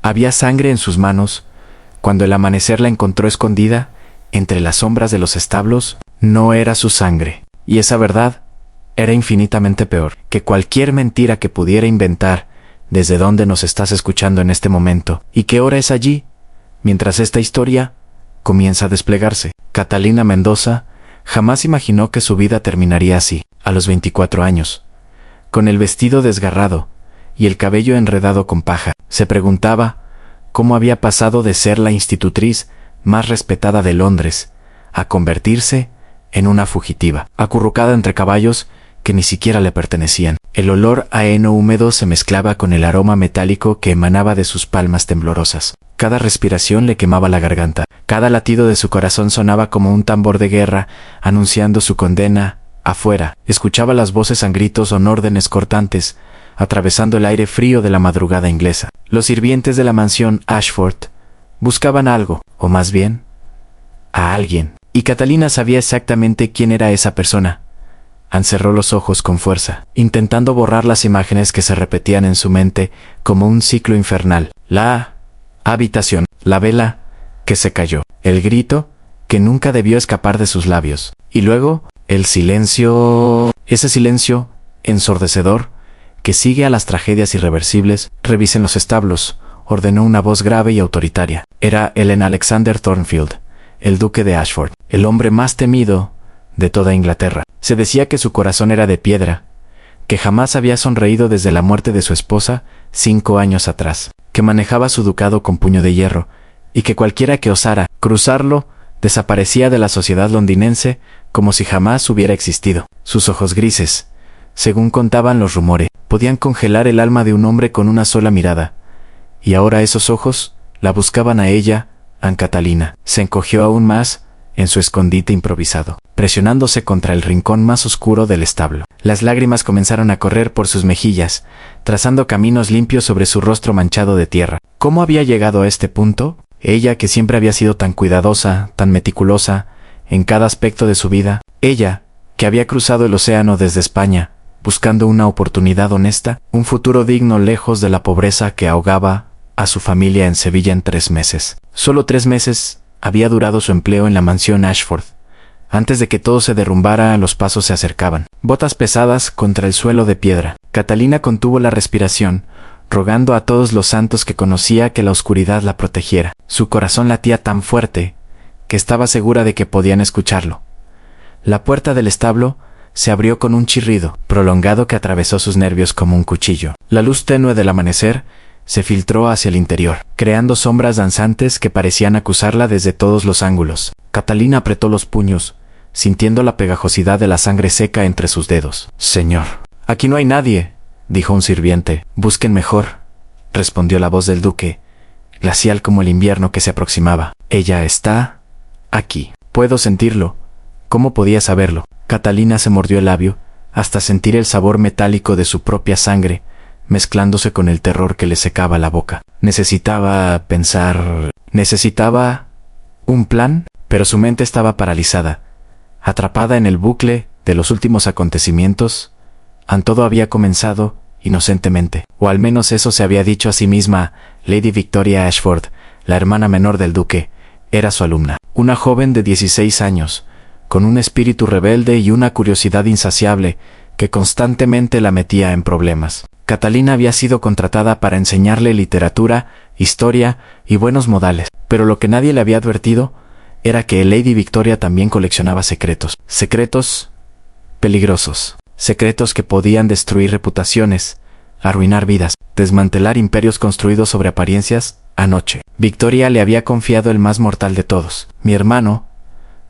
Había sangre en sus manos. Cuando el amanecer la encontró escondida entre las sombras de los establos, no era su sangre. Y esa verdad era infinitamente peor que cualquier mentira que pudiera inventar desde donde nos estás escuchando en este momento. ¿Y qué hora es allí? Mientras esta historia comienza a desplegarse. Catalina Mendoza jamás imaginó que su vida terminaría así, a los 24 años. Con el vestido desgarrado y el cabello enredado con paja, se preguntaba cómo había pasado de ser la institutriz más respetada de Londres a convertirse en una fugitiva, acurrucada entre caballos que ni siquiera le pertenecían. El olor a heno húmedo se mezclaba con el aroma metálico que emanaba de sus palmas temblorosas. Cada respiración le quemaba la garganta. Cada latido de su corazón sonaba como un tambor de guerra, anunciando su condena. Afuera, escuchaba las voces a gritos o órdenes cortantes, atravesando el aire frío de la madrugada inglesa. Los sirvientes de la mansión Ashford buscaban algo, o más bien, a alguien. Y Catalina sabía exactamente quién era esa persona. Cerró los ojos con fuerza, intentando borrar las imágenes que se repetían en su mente como un ciclo infernal. La habitación, la vela que se cayó, el grito que nunca debió escapar de sus labios. Y luego, el silencio, ese silencio ensordecedor que sigue a las tragedias irreversibles. Revisen los establos, ordenó una voz grave y autoritaria. Era Ellen Alexander Thornfield, el duque de Ashford, el hombre más temido de toda Inglaterra. Se decía que su corazón era de piedra, que jamás había sonreído desde la muerte de su esposa 5 años atrás, que manejaba su ducado con puño de hierro, y que cualquiera que osara cruzarlo desaparecía de la sociedad londinense como si jamás hubiera existido. Sus ojos grises, según contaban los rumores, podían congelar el alma de un hombre con una sola mirada, y ahora esos ojos la buscaban a ella. Catalina se encogió aún más en su escondite improvisado, presionándose contra el rincón más oscuro del establo. Las lágrimas comenzaron a correr por sus mejillas, trazando caminos limpios sobre su rostro manchado de tierra. ¿Cómo había llegado a este punto? Ella, que siempre había sido tan cuidadosa, tan meticulosa, en cada aspecto de su vida. Ella, que había cruzado el océano desde España, buscando una oportunidad honesta, un futuro digno lejos de la pobreza que ahogaba a su familia en Sevilla en 3 meses. Solo 3 meses había durado su empleo en la mansión Ashford. Antes de que todo se derrumbara, los pasos se acercaban. Botas pesadas contra el suelo de piedra. Catalina contuvo la respiración, rogando a todos los santos que conocía que la oscuridad la protegiera. Su corazón latía tan fuerte que estaba segura de que podían escucharlo. La puerta del establo se abrió con un chirrido prolongado que atravesó sus nervios como un cuchillo. La luz tenue del amanecer se filtró hacia el interior, creando sombras danzantes que parecían acusarla desde todos los ángulos. Catalina apretó los puños, sintiendo la pegajosidad de la sangre seca entre sus dedos. «Señor, aquí no hay nadie», dijo un sirviente. «Busquen mejor», respondió la voz del duque, glacial como el invierno que se aproximaba. «Ella está aquí. Puedo sentirlo». ¿Cómo podía saberlo? Catalina se mordió el labio, hasta sentir el sabor metálico de su propia sangre, mezclándose con el terror que le secaba la boca. Necesitaba pensar, necesitaba un plan, pero su mente estaba paralizada, atrapada en el bucle de los últimos acontecimientos. Todo había comenzado inocentemente, o al menos eso se había dicho a sí misma. Lady Victoria Ashford, la hermana menor del duque, era su alumna, una joven de 16 años, con un espíritu rebelde y una curiosidad insaciable que constantemente la metía en problemas. Catalina había sido contratada para enseñarle literatura, historia y buenos modales, pero lo que nadie le había advertido era que Lady Victoria también coleccionaba secretos. Secretos peligrosos. Secretos que podían destruir reputaciones, arruinar vidas, desmantelar imperios construidos sobre apariencias. Anoche, Victoria le había confiado el más mortal de todos. «Mi hermano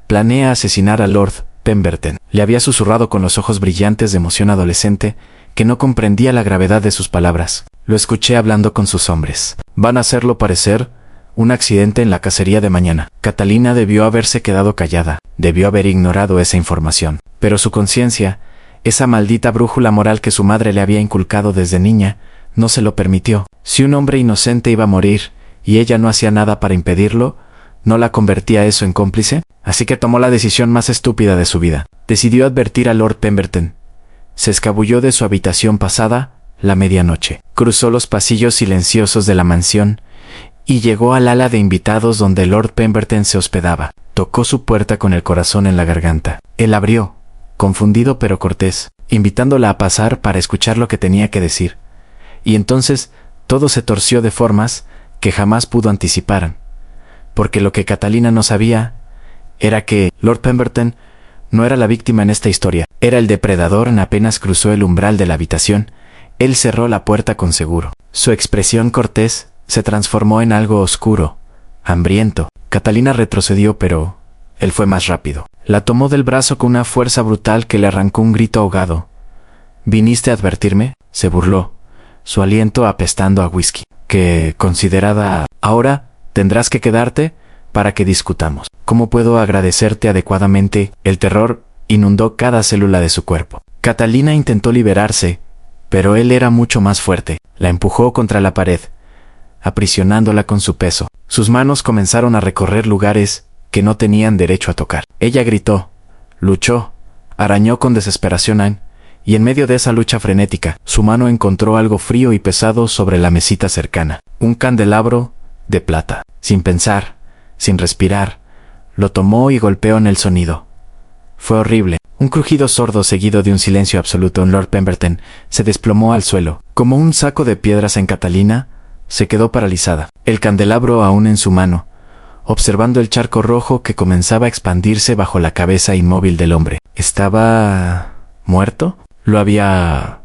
planea asesinar a Lord Pemberton», le había susurrado con los ojos brillantes de emoción adolescente, que no comprendía la gravedad de sus palabras. «Lo escuché hablando con sus hombres. Van a hacerlo parecer un accidente en la cacería de mañana». Catalina debió haberse quedado callada, debió haber ignorado esa información. Pero su conciencia, esa maldita brújula moral que su madre le había inculcado desde niña, no se lo permitió. Si un hombre inocente iba a morir y ella no hacía nada para impedirlo, ¿no la convertía eso en cómplice? Así que tomó la decisión más estúpida de su vida. Decidió advertir a Lord Pemberton. Se escabulló de su habitación pasada la medianoche. Cruzó los pasillos silenciosos de la mansión y llegó al ala de invitados donde Lord Pemberton se hospedaba. Tocó su puerta con el corazón en la garganta. Él abrió, confundido pero cortés, invitándola a pasar para escuchar lo que tenía que decir. Y entonces todo se torció de formas que jamás pudo anticipar, porque lo que Catalina no sabía era que Lord Pemberton no era la víctima en esta historia, era el depredador. Apenas cruzó el umbral de la habitación, él cerró la puerta con seguro. Su expresión cortés se transformó en algo oscuro, hambriento. Catalina retrocedió, pero él fue más rápido. La tomó del brazo con una fuerza brutal que le arrancó un grito ahogado. ¿Viniste a advertirme?, se burló, su aliento apestando a whisky. Que, considerada, ahora tendrás que quedarte para que discutamos. ¿Cómo puedo agradecerte adecuadamente? El terror inundó cada célula de su cuerpo. Catalina intentó liberarse, pero él era mucho más fuerte. La empujó contra la pared, aprisionándola con su peso. Sus manos comenzaron a recorrer lugares que no tenían derecho a tocar. Ella gritó, luchó, arañó con desesperación, y en medio de esa lucha frenética, su mano encontró algo frío y pesado sobre la mesita cercana. Un candelabro de plata. Sin pensar, sin respirar, lo tomó y golpeó en el sonido. Fue horrible. Un crujido sordo seguido de un silencio absoluto. En Lord Pemberton se desplomó al suelo. Como un saco de piedras en Catalina, se quedó paralizada, el candelabro aún en su mano, observando el charco rojo que comenzaba a expandirse bajo la cabeza inmóvil del hombre. ¿Estaba muerto? ¿Lo había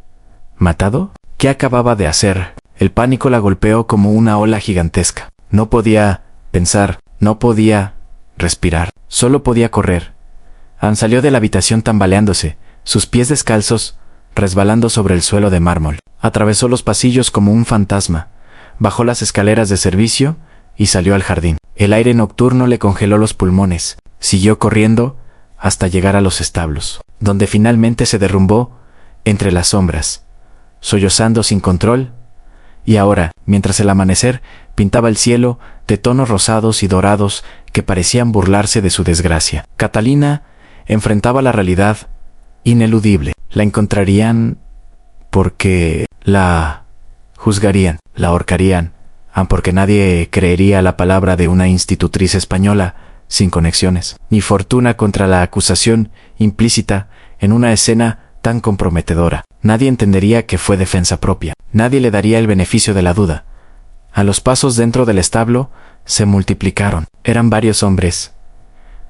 matado? ¿Qué acababa de hacer? El pánico la golpeó como una ola gigantesca. No podía pensar, no podía respirar, solo podía correr. Anne salió de la habitación tambaleándose, sus pies descalzos resbalando sobre el suelo de mármol. Atravesó los pasillos como un fantasma, bajó las escaleras de servicio y salió al jardín. El aire nocturno le congeló los pulmones. Siguió corriendo hasta llegar a los establos, donde finalmente se derrumbó entre las sombras, sollozando sin control. Y ahora, mientras el amanecer pintaba el cielo de tonos rosados y dorados que parecían burlarse de su desgracia, Catalina enfrentaba la realidad ineludible. La encontrarían porque la juzgarían, la ahorcarían, porque nadie creería la palabra de una institutriz española sin conexiones, ni fortuna contra la acusación implícita en una escena tan comprometedora. Nadie entendería que fue defensa propia. Nadie le daría el beneficio de la duda. A los pasos dentro del establo se multiplicaron. Eran varios hombres.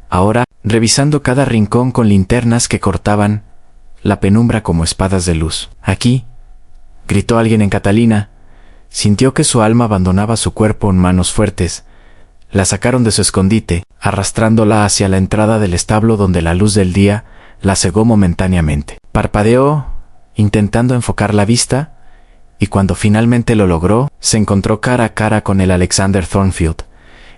Ahora, revisando cada rincón con linternas que cortaban la penumbra como espadas de luz. «Aquí», gritó alguien en Catalina. Sintió que su alma abandonaba su cuerpo en manos fuertes. La sacaron de su escondite, arrastrándola hacia la entrada del establo donde la luz del día la cegó momentáneamente. Parpadeó, intentando enfocar la vista, y cuando finalmente lo logró, se encontró cara a cara con el Alexander Thornfield,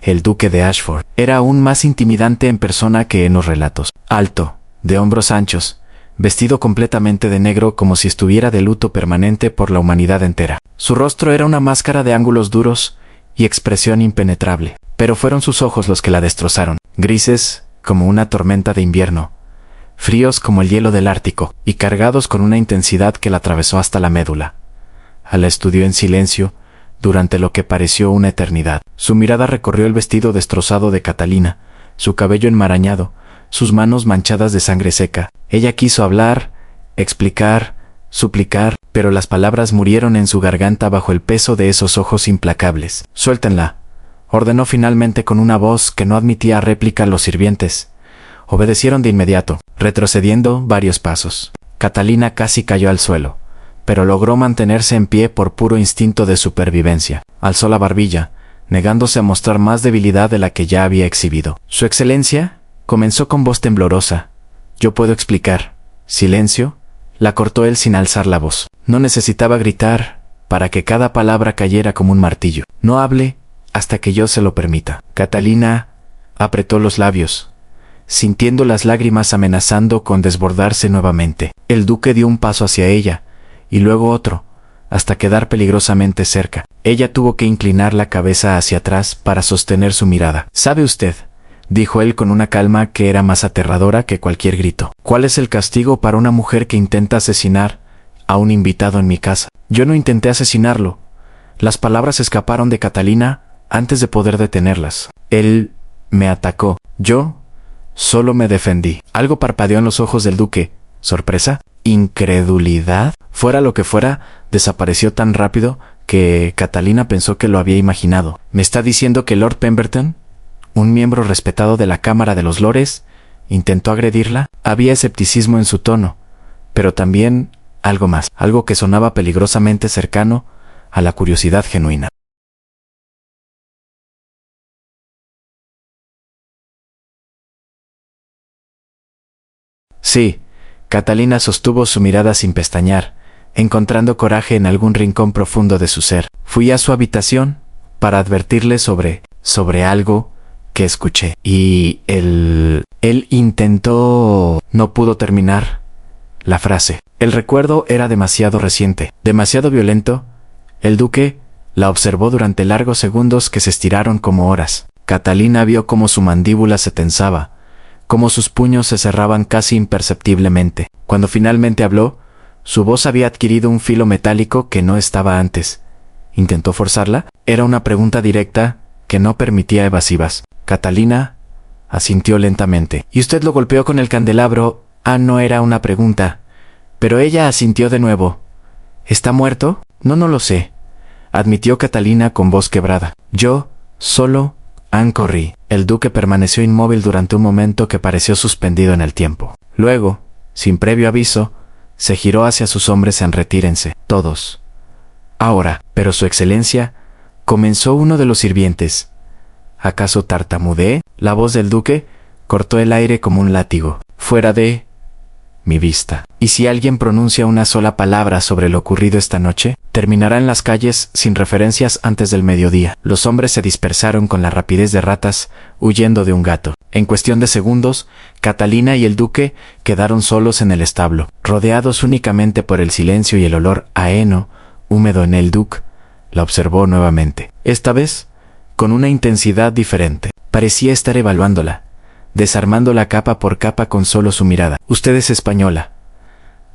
el duque de Ashford. Era aún más intimidante en persona que en los relatos. Alto, de hombros anchos, vestido completamente de negro como si estuviera de luto permanente por la humanidad entera. Su rostro era una máscara de ángulos duros y expresión impenetrable, pero fueron sus ojos los que la destrozaron, grises como una tormenta de invierno, fríos como el hielo del Ártico y cargados con una intensidad que la atravesó hasta la médula. La estudió en silencio durante lo que pareció una eternidad. Su mirada recorrió el vestido destrozado de Catalina, su cabello enmarañado, sus manos manchadas de sangre seca. Ella quiso hablar, explicar, suplicar, pero las palabras murieron en su garganta bajo el peso de esos ojos implacables. «Suéltenla», ordenó finalmente con una voz que no admitía réplica. Los sirvientes obedecieron de inmediato, retrocediendo varios pasos. Catalina casi cayó al suelo, pero logró mantenerse en pie por puro instinto de supervivencia. Alzó la barbilla, negándose a mostrar más debilidad de la que ya había exhibido. «Su excelencia», comenzó con voz temblorosa. «Yo puedo explicar». «Silencio», la cortó él sin alzar la voz. No necesitaba gritar para que cada palabra cayera como un martillo. «No hable hasta que yo se lo permita». Catalina apretó los labios, sintiendo las lágrimas amenazando con desbordarse nuevamente. El duque dio un paso hacia ella, y luego otro, hasta quedar peligrosamente cerca. Ella tuvo que inclinar la cabeza hacia atrás para sostener su mirada. «¿Sabe usted?», dijo él con una calma que era más aterradora que cualquier grito, «¿cuál es el castigo para una mujer que intenta asesinar a un invitado en mi casa?» «Yo no intenté asesinarlo». Las palabras escaparon de Catalina antes de poder detenerlas. Él me atacó. Yo solo me defendí. Algo parpadeó en los ojos del duque. ¿Sorpresa? ¿Incredulidad? Fuera lo que fuera, desapareció tan rápido que Catalina pensó que lo había imaginado. ¿Me está diciendo que Lord Pemberton, un miembro respetado de la Cámara de los Lores, intentó agredirla? Había escepticismo en su tono, pero también algo más, algo que sonaba peligrosamente cercano a la curiosidad genuina. Sí, Catalina sostuvo su mirada sin pestañear, encontrando coraje en algún rincón profundo de su ser. Fui a su habitación para advertirle sobre algo que escuché. Y él intentó... No pudo terminar la frase. El recuerdo era demasiado reciente, demasiado violento. El duque la observó durante largos segundos que se estiraron como horas. Catalina vio cómo su mandíbula se tensaba, cómo sus puños se cerraban casi imperceptiblemente. Cuando finalmente habló, su voz había adquirido un filo metálico que no estaba antes. ¿Intentó forzarla? Era una pregunta directa que no permitía evasivas. Catalina asintió lentamente. ¿Y usted lo golpeó con el candelabro? No era una pregunta. Pero ella asintió de nuevo. ¿Está muerto? No lo sé, admitió Catalina con voz quebrada. Yo solo corrí. El duque permaneció inmóvil durante un momento que pareció suspendido en el tiempo. Luego, sin previo aviso, se giró hacia sus hombres en retírense. Todos. Ahora, pero su excelencia, comenzó uno de los sirvientes. ¿Acaso tartamudeé? La voz del duque cortó el aire como un látigo. Fuera de mi vista. ¿Y si alguien pronuncia una sola palabra sobre lo ocurrido esta noche? Terminará en las calles sin referencias antes del mediodía. Los hombres se dispersaron con la rapidez de ratas huyendo de un gato. En cuestión de segundos, Catalina y el duque quedaron solos en el establo, rodeados únicamente por el silencio y el olor a heno húmedo en el duque. La observó nuevamente. Esta vez, con una intensidad diferente. Parecía estar evaluándola, desarmándola capa por capa con solo su mirada. «Usted es española»,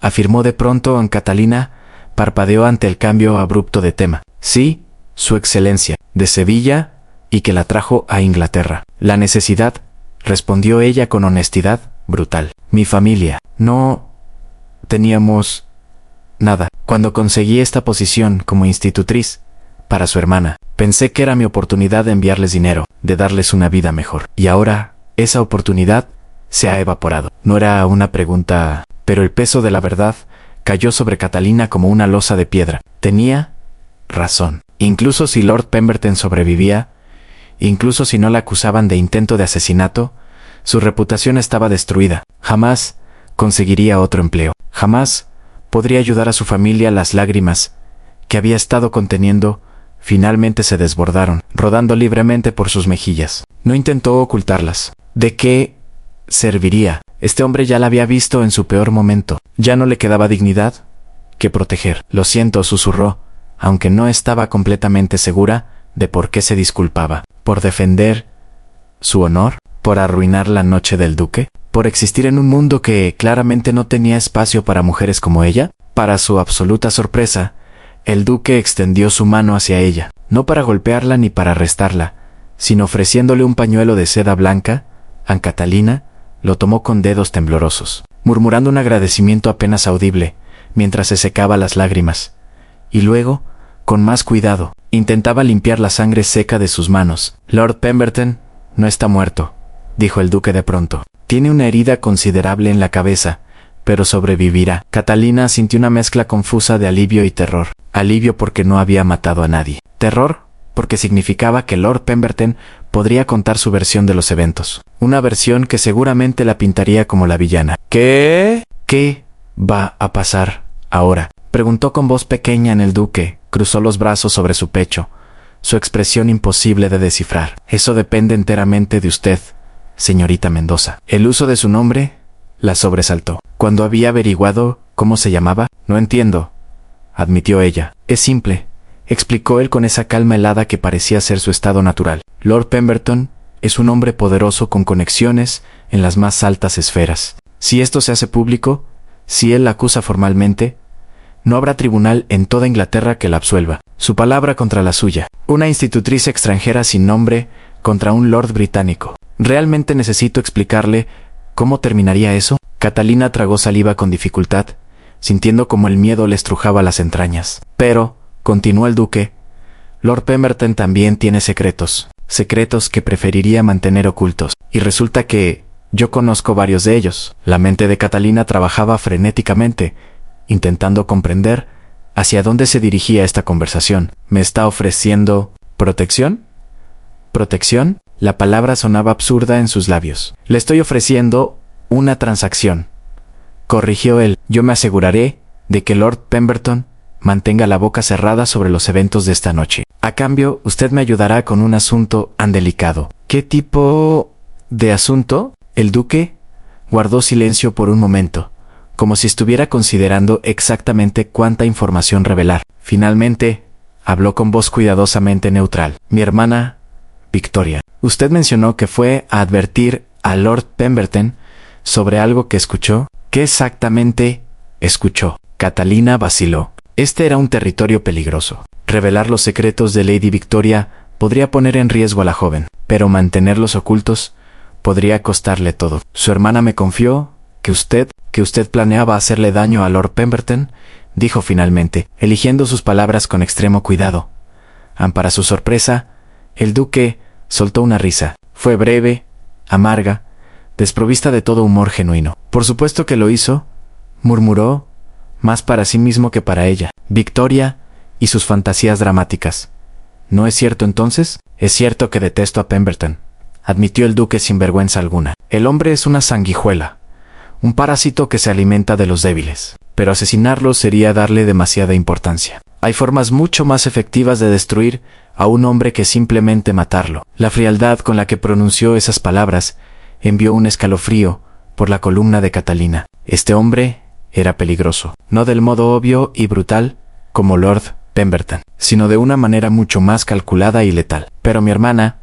afirmó de pronto en Catalina. Parpadeó ante el cambio abrupto de tema. «Sí, su excelencia, de Sevilla, y que la trajo a Inglaterra». «La necesidad», respondió ella con honestidad brutal. «Mi familia. No teníamos nada. Cuando conseguí esta posición como institutriz para su hermana, pensé que era mi oportunidad de enviarles dinero, de darles una vida mejor. Y ahora esa oportunidad se ha evaporado». No era una pregunta, pero el peso de la verdad cayó sobre Catalina como una losa de piedra. Tenía razón. Incluso si Lord Pemberton sobrevivía, incluso si no la acusaban de intento de asesinato, su reputación estaba destruida. Jamás conseguiría otro empleo. Jamás podría ayudar a su familia. Las lágrimas que había estado conteniendo finalmente se desbordaron, rodando libremente por sus mejillas. No intentó ocultarlas. ¿De qué serviría? Este hombre ya la había visto en su peor momento. Ya no le quedaba dignidad que proteger. «Lo siento», susurró, aunque no estaba completamente segura de por qué se disculpaba. ¿Por defender su honor? ¿Por arruinar la noche del duque? ¿Por existir en un mundo que claramente no tenía espacio para mujeres como ella? Para su absoluta sorpresa, el duque extendió su mano hacia ella, no para golpearla ni para arrestarla, sino ofreciéndole un pañuelo de seda blanca. Catalina lo tomó con dedos temblorosos, murmurando un agradecimiento apenas audible, mientras se secaba las lágrimas. Y luego, con más cuidado, intentaba limpiar la sangre seca de sus manos. «Lord Pemberton no está muerto», dijo el duque de pronto. «Tiene una herida considerable en la cabeza, pero sobrevivirá». Catalina sintió una mezcla confusa de alivio y terror. Alivio porque no había matado a nadie. Terror porque significaba que Lord Pemberton podría contar su versión de los eventos. Una versión que seguramente la pintaría como la villana. ¿Qué va a pasar ahora?, preguntó con voz pequeña en el duque. Cruzó los brazos sobre su pecho, su expresión imposible de descifrar. «Eso depende enteramente de usted, señorita Mendoza». El uso de su nombre la sobresaltó. Cuando había averiguado cómo se llamaba, «No entiendo», admitió ella. «Es simple», explicó él con esa calma helada que parecía ser su estado natural. «Lord Pemberton es un hombre poderoso con conexiones en las más altas esferas. Si esto se hace público, si él la acusa formalmente, No habrá tribunal en toda Inglaterra que la absuelva. Su palabra contra la suya. Una institutriz extranjera sin nombre contra un lord británico. ¿Realmente necesito explicarle cómo terminaría eso? Catalina tragó saliva con dificultad, sintiendo como el miedo le estrujaba las entrañas. Pero, continuó el duque, Lord Pemberton también tiene secretos. Secretos que preferiría mantener ocultos. Y resulta que yo conozco varios de ellos. La mente de Catalina trabajaba frenéticamente, intentando comprender hacia dónde se dirigía esta conversación. ¿Me está ofreciendo protección? ¿Protección? La palabra sonaba absurda en sus labios. Le estoy ofreciendo una transacción. Corrigió él. Yo me aseguraré de que Lord Pemberton mantenga la boca cerrada sobre los eventos de esta noche. A cambio, usted me ayudará con un asunto tan delicado. ¿Qué tipo de asunto? El duque guardó silencio por un momento, como si estuviera considerando exactamente cuánta información revelar. Finalmente, habló con voz cuidadosamente neutral. Mi hermana, Victoria. Usted mencionó que fue a advertir a Lord Pemberton sobre algo que escuchó. ¿Qué exactamente escuchó? Catalina vaciló. Este era un territorio peligroso. Revelar los secretos de Lady Victoria podría poner en riesgo a la joven, pero mantenerlos ocultos podría costarle todo. Su hermana me confió que usted planeaba hacerle daño a Lord Pemberton, dijo finalmente, eligiendo sus palabras con extremo cuidado. Para su sorpresa, el duque soltó una risa. Fue breve, amarga, desprovista de todo humor genuino. Por supuesto que lo hizo, murmuró, más para sí mismo que para ella. Victoria y sus fantasías dramáticas. ¿No es cierto entonces? Es cierto que detesto a Pemberton, admitió el duque sin vergüenza alguna. El hombre es una sanguijuela, un parásito que se alimenta de los débiles. Pero asesinarlo sería darle demasiada importancia. Hay formas mucho más efectivas de destruir a un hombre que simplemente matarlo. La frialdad con la que pronunció esas palabras envió un escalofrío por la columna de Catalina. Este hombre era peligroso, no del modo obvio y brutal como Lord Pemberton, sino de una manera mucho más calculada y letal. Pero mi hermana,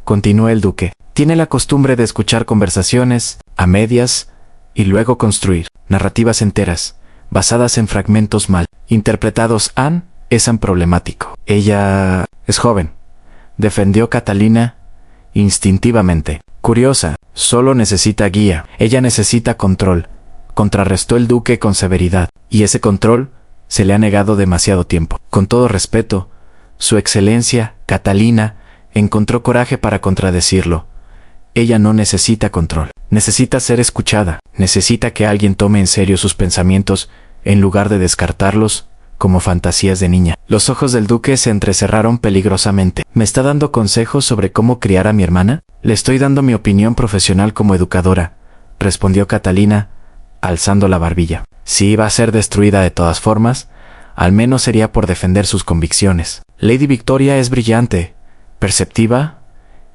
continuó el duque, tiene la costumbre de escuchar conversaciones a medias y luego construir narrativas enteras, basadas en fragmentos mal interpretados. Es tan problemático. Ella es joven, defendió Catalina instintivamente. Curiosa, solo necesita guía. Ella necesita control, contrarrestó el duque con severidad, y ese control se le ha negado demasiado tiempo. Con todo respeto, su excelencia, Catalina, encontró coraje para contradecirlo. Ella no necesita control. Necesita ser escuchada. Necesita que alguien tome en serio sus pensamientos en lugar de descartarlos como fantasías de niña. Los ojos del duque se entrecerraron peligrosamente. ¿Me está dando consejos sobre cómo criar a mi hermana? Le estoy dando mi opinión profesional como educadora, respondió Catalina, alzando la barbilla. Si iba a ser destruida de todas formas, al menos sería por defender sus convicciones. Lady Victoria es brillante, perceptiva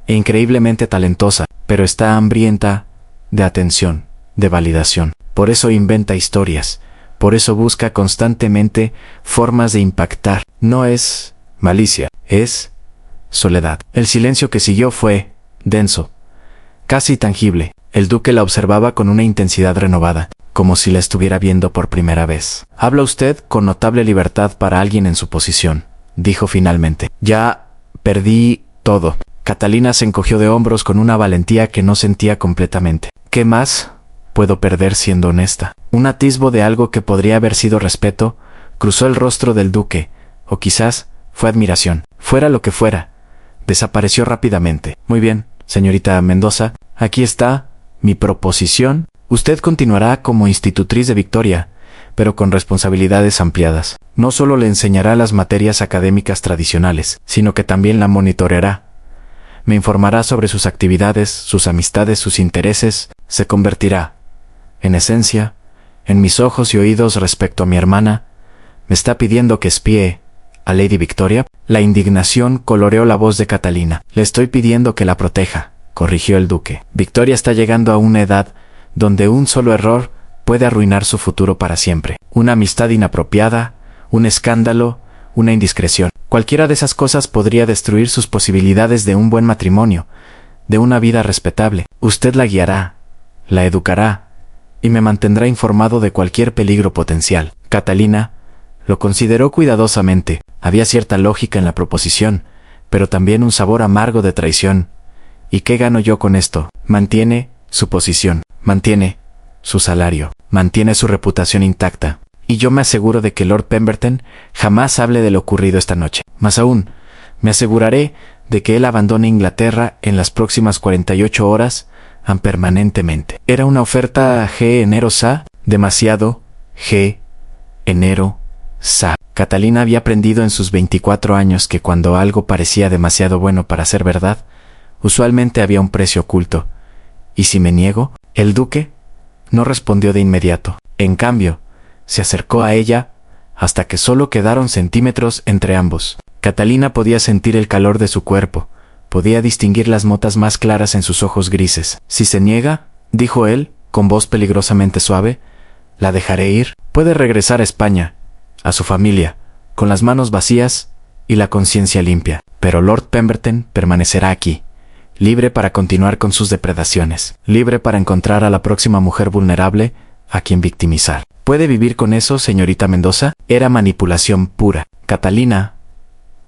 e increíblemente talentosa, pero está hambrienta de atención, de validación. Por eso inventa historias, por eso busca constantemente formas de impactar. No es malicia, es soledad. El silencio que siguió fue denso, casi tangible. El duque la observaba con una intensidad renovada, como si la estuviera viendo por primera vez. Habla usted con notable libertad para alguien en su posición, dijo finalmente. Ya perdí todo. Catalina se encogió de hombros con una valentía que no sentía completamente. ¿Qué más puedo perder siendo honesta? Un atisbo de algo que podría haber sido respeto cruzó el rostro del duque, o quizás fue admiración. Fuera lo que fuera, desapareció rápidamente. Muy bien, señorita Mendoza, aquí está mi proposición. Usted continuará como institutriz de Victoria, pero con responsabilidades ampliadas. No solo le enseñará las materias académicas tradicionales, sino que también la monitoreará. Me informará sobre sus actividades, sus amistades, sus intereses. Se convertirá, en esencia, en mis ojos y oídos respecto a mi hermana. ¿Me está pidiendo que espíe a Lady Victoria? La indignación coloreó la voz de Catalina. Le estoy pidiendo que la proteja, corrigió el duque. Victoria está llegando a una edad donde un solo error puede arruinar su futuro para siempre. Una amistad inapropiada, un escándalo, una indiscreción. Cualquiera de esas cosas podría destruir sus posibilidades de un buen matrimonio, de una vida respetable. Usted la guiará, la educará, y me mantendrá informado de cualquier peligro potencial. Catalina Lo consideró cuidadosamente. Había cierta lógica en la proposición, pero también un sabor amargo de traición. ¿Y qué gano yo con esto? Mantiene su posición, mantiene su salario, mantiene su reputación intacta. Y yo me aseguro de que Lord Pemberton jamás hable de lo ocurrido esta noche. Más aún, me aseguraré de que él abandone Inglaterra en las próximas 48 horas permanentemente. Era una oferta generosa, demasiado generosa. Catalina había aprendido en sus 24 años que cuando algo parecía demasiado bueno para ser verdad, usualmente había un precio oculto. ¿Y si me niego? El duque no respondió de inmediato. En cambio, se acercó a ella hasta que solo quedaron centímetros entre ambos. Catalina podía sentir el calor de su cuerpo, podía distinguir las motas más claras en sus ojos grises. «Si se niega», dijo él, con voz peligrosamente suave, «la dejaré ir. Puede regresar a España, a su familia, con las manos vacías y la conciencia limpia. Pero Lord Pemberton permanecerá aquí, libre para continuar con sus depredaciones, libre para encontrar a la próxima mujer vulnerable a quien victimizar. ¿Puede vivir con eso, señorita Mendoza?» Era manipulación pura. Catalina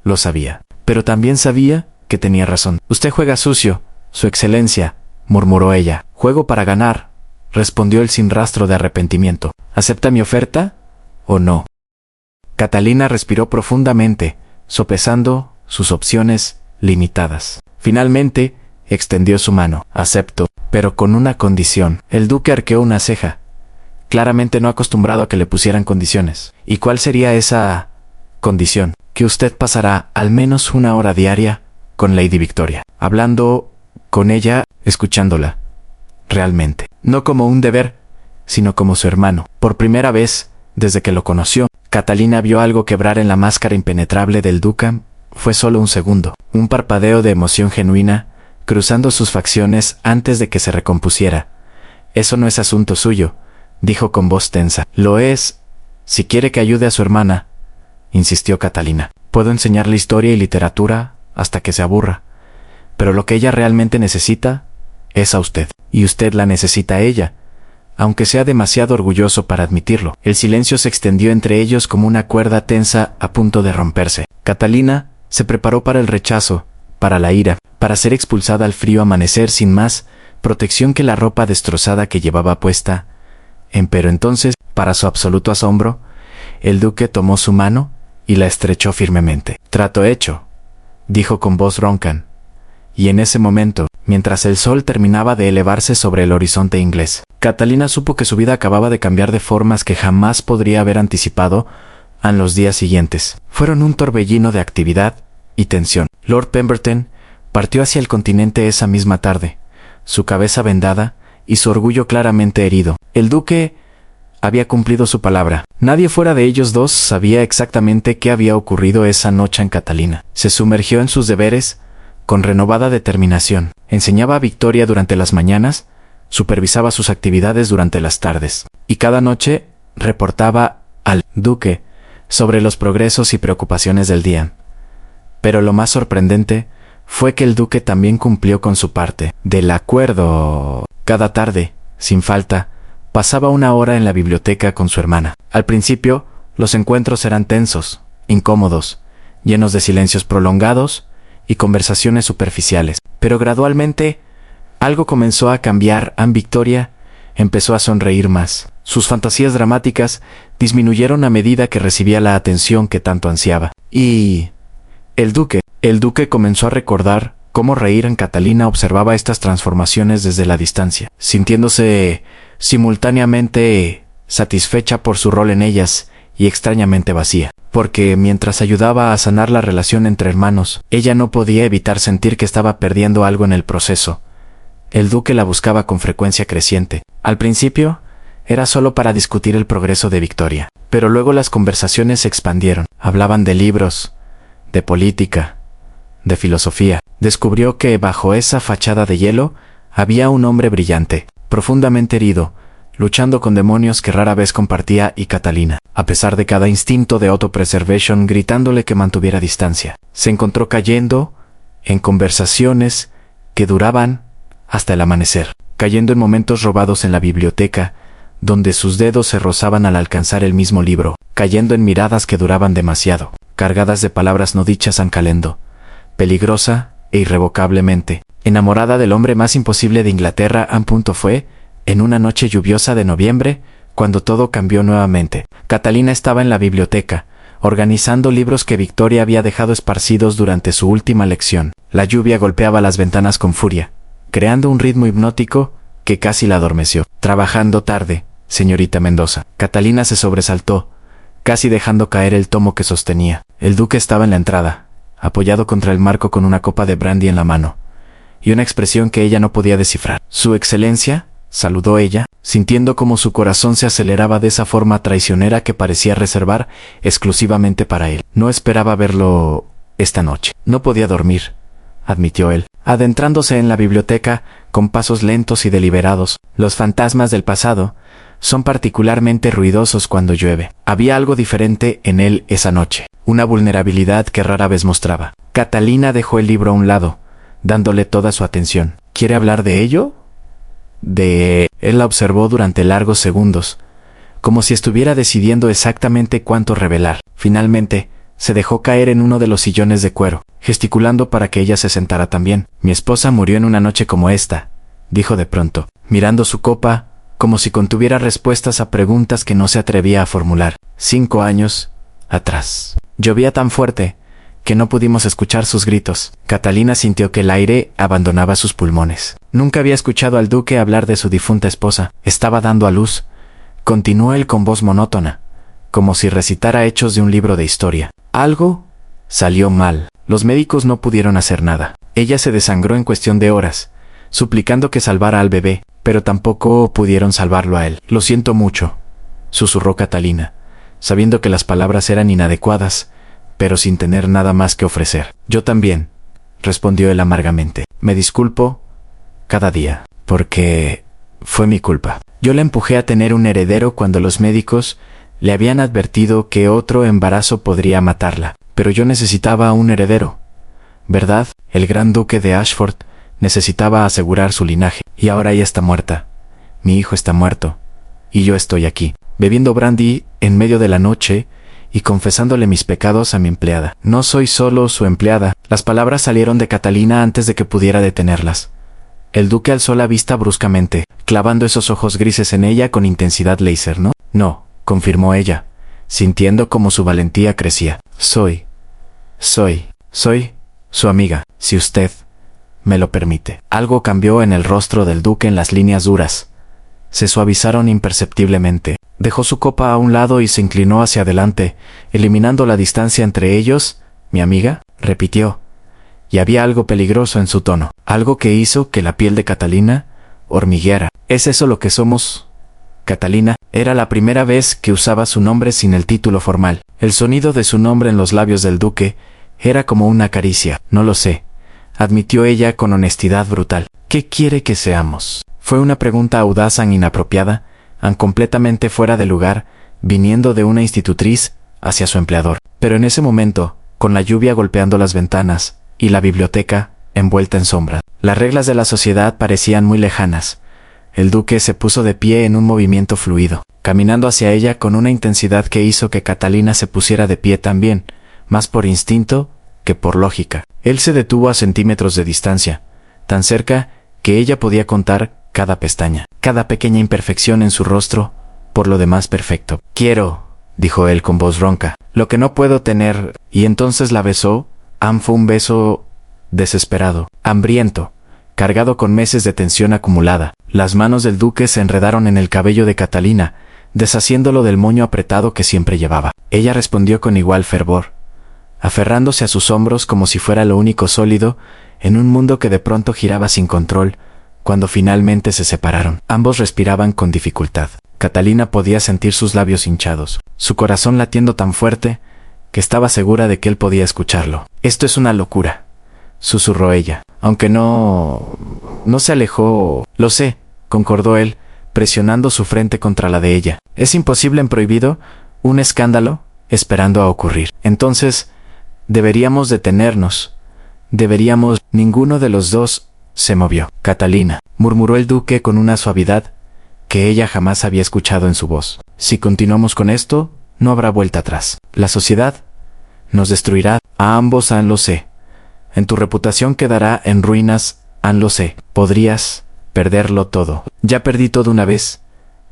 lo sabía, pero también sabía que tenía razón. «Usted juega sucio, su excelencia», murmuró ella. «Juego para ganar», respondió él sin rastro de arrepentimiento. «¿Acepta mi oferta o no?» Catalina respiró profundamente, sopesando sus opciones limitadas. Finalmente, extendió su mano. «Acepto, pero con una condición». El duque arqueó una ceja, claramente no acostumbrado a que le pusieran condiciones. «¿Y cuál sería esa condición?» «Que usted pasará al menos 1 hora diaria con Lady Victoria, hablando con ella, escuchándola, realmente. No como un deber, sino como su hermano». Por primera vez, desde que lo conoció, Catalina vio algo quebrar en la máscara impenetrable del duque. Fue solo un segundo, un parpadeo de emoción genuina, cruzando sus facciones antes de que se recompusiera. «Eso no es asunto suyo», dijo con voz tensa. «Lo es, si quiere que ayude a su hermana», insistió Catalina. «Puedo enseñarle historia y literatura hasta que se aburra, pero lo que ella realmente necesita es a usted, y usted la necesita a ella, aunque sea demasiado orgulloso para admitirlo». El silencio se extendió entre ellos como una cuerda tensa a punto de romperse. Catalina se preparó para el rechazo, para la ira, para ser expulsada al frío amanecer sin más protección que la ropa destrozada que llevaba puesta. Pero entonces, para su absoluto asombro, el duque tomó su mano y la estrechó firmemente. «Trato hecho», dijo con voz ronca. Y en ese momento, mientras el sol terminaba de elevarse sobre el horizonte inglés, Catalina supo que su vida acababa de cambiar de formas que jamás podría haber anticipado en los días siguientes. Fueron un torbellino de actividad y tensión. Lord Pemberton partió hacia el continente esa misma tarde, su cabeza vendada y su orgullo claramente herido. El duque había cumplido su palabra. Nadie fuera de ellos dos sabía exactamente qué había ocurrido esa noche en Catalina. Se sumergió en sus deberes con renovada determinación. Enseñaba a Victoria durante las mañanas, supervisaba sus actividades durante las tardes, y cada noche reportaba al duque sobre los progresos y preocupaciones del día. Pero lo más sorprendente fue que el duque también cumplió con su parte del acuerdo. Cada tarde, sin falta, pasaba 1 hora en la biblioteca con su hermana. Al principio, los encuentros eran tensos, incómodos, llenos de silencios prolongados y conversaciones superficiales. Pero gradualmente, algo comenzó a cambiar. Victoria empezó a sonreír más. Sus fantasías dramáticas disminuyeron a medida que recibía la atención que tanto ansiaba. Y el duque comenzó a recordar cómo reír en Catalina observaba estas transformaciones desde la distancia, sintiéndose simultáneamente satisfecha por su rol en ellas y extrañamente vacía, porque mientras ayudaba a sanar la relación entre hermanos, ella no podía evitar sentir que estaba perdiendo algo en el proceso. El duque la buscaba con frecuencia creciente. Al principio, era solo para discutir el progreso de Victoria, pero luego las conversaciones se expandieron. Hablaban de libros, de política, de filosofía. Descubrió que bajo esa fachada de hielo había un hombre brillante, profundamente herido, luchando con demonios que rara vez compartía y Catalina, a pesar de cada instinto de autopreservation gritándole que mantuviera distancia. Se encontró cayendo en conversaciones que duraban hasta el amanecer, cayendo en momentos robados en la biblioteca, donde sus dedos se rozaban al alcanzar el mismo libro, cayendo en miradas que duraban demasiado, cargadas de palabras no dichas an calendo, peligrosa e irrevocablemente, enamorada del hombre más imposible de Inglaterra. Fue, en una noche lluviosa de noviembre, cuando todo cambió nuevamente. Catalina estaba en la biblioteca, organizando libros que Victoria había dejado esparcidos durante su última lección. La lluvia golpeaba las ventanas con furia, creando un ritmo hipnótico que casi la adormeció. Trabajando tarde, señorita Mendoza. Catalina se sobresaltó, casi dejando caer el tomo que sostenía. El duque estaba en la entrada, apoyado contra el marco con una copa de brandy en la mano, y una expresión que ella no podía descifrar. «Su excelencia», saludó ella, sintiendo como su corazón se aceleraba de esa forma traicionera que parecía reservar exclusivamente para él. No esperaba verlo esta noche. No podía dormir, admitió él, adentrándose en la biblioteca con pasos lentos y deliberados. Los fantasmas del pasado son particularmente ruidosos cuando llueve. Había algo diferente en él esa noche, una vulnerabilidad que rara vez mostraba. Catalina dejó el libro a un lado, dándole toda su atención. ¿Quiere hablar de ello? Él la observó durante largos segundos, como si estuviera decidiendo exactamente cuánto revelar. Finalmente, se dejó caer en uno de los sillones de cuero, gesticulando para que ella se sentara también. «Mi esposa murió en una noche como esta», dijo de pronto, mirando su copa, como si contuviera respuestas a preguntas que no se atrevía a formular. 5 años atrás. Llovía tan fuerte que no pudimos escuchar sus gritos. Catalina sintió que el aire abandonaba sus pulmones. Nunca había escuchado al duque hablar de su difunta esposa. Estaba dando a luz, continuó él con voz monótona, como si recitara hechos de un libro de historia. Algo salió mal. Los médicos no pudieron hacer nada. Ella se desangró en cuestión de horas, suplicando que salvara al bebé, pero tampoco pudieron salvarlo a él. «Lo siento mucho», susurró Catalina, sabiendo que las palabras eran inadecuadas, pero sin tener nada más que ofrecer. «Yo también», respondió él amargamente. «Me disculpo cada día, porque fue mi culpa. Yo la empujé a tener un heredero cuando los médicos le habían advertido que otro embarazo podría matarla. Pero yo necesitaba un heredero, ¿verdad? El gran duque de Ashford necesitaba asegurar su linaje. Y ahora ella está muerta. Mi hijo está muerto. Y yo estoy aquí, bebiendo brandy en medio de la noche y confesándole mis pecados a mi empleada. No soy solo su empleada». Las palabras salieron de Catalina antes de que pudiera detenerlas. El duque alzó la vista bruscamente, clavando esos ojos grises en ella con intensidad láser. No, confirmó ella, sintiendo como su valentía crecía. Soy su amiga, si usted me lo permite». Algo cambió en el rostro del duque en las líneas duras. Se suavizaron imperceptiblemente. Dejó su copa a un lado y se inclinó hacia adelante, eliminando la distancia entre ellos. «¿Mi amiga?», repitió, y había algo peligroso en su tono, algo que hizo que la piel de Catalina hormigueara. «¿Es eso lo que somos, Catalina?». Era la primera vez que usaba su nombre sin el título formal. El sonido de su nombre en los labios del duque era como una caricia. «No lo sé», admitió ella con honestidad brutal. «¿Qué quiere que seamos?». Fue una pregunta audaz, tan inapropiada, tan completamente fuera de lugar, viniendo de una institutriz hacia su empleador. Pero en ese momento, con la lluvia golpeando las ventanas y la biblioteca envuelta en sombra, las reglas de la sociedad parecían muy lejanas. El duque se puso de pie en un movimiento fluido, caminando hacia ella con una intensidad que hizo que Catalina se pusiera de pie también, más por instinto que por lógica. Él se detuvo a centímetros de distancia, tan cerca que ella podía contar cada pestaña, cada pequeña imperfección en su rostro, por lo demás perfecto. «Quiero», dijo él con voz ronca, «lo que no puedo tener». Y entonces la besó. Fue un beso desesperado, hambriento, cargado con meses de tensión acumulada. Las manos del duque se enredaron en el cabello de Catalina, deshaciéndolo del moño apretado que siempre llevaba. Ella respondió con igual fervor, aferrándose a sus hombros como si fuera lo único sólido en un mundo que de pronto giraba sin control. Cuando finalmente se separaron, ambos respiraban con dificultad. Catalina podía sentir sus labios hinchados, su corazón latiendo tan fuerte que estaba segura de que él podía escucharlo. «Esto es una locura», susurró ella, aunque no se alejó. «Lo sé», concordó él, presionando su frente contra la de ella. «Es imposible en prohibido, un escándalo esperando a ocurrir. Entonces, deberíamos detenernos. Deberíamos». Ninguno de los dos se movió. «Catalina», murmuró el duque con una suavidad que ella jamás había escuchado en su voz. Si continuamos con esto, no habrá vuelta atrás. La sociedad nos destruirá. A ambos, Anne, lo sé. En tu reputación quedará en ruinas, Anne, lo sé. Podrías perderlo todo. Ya perdí todo una vez.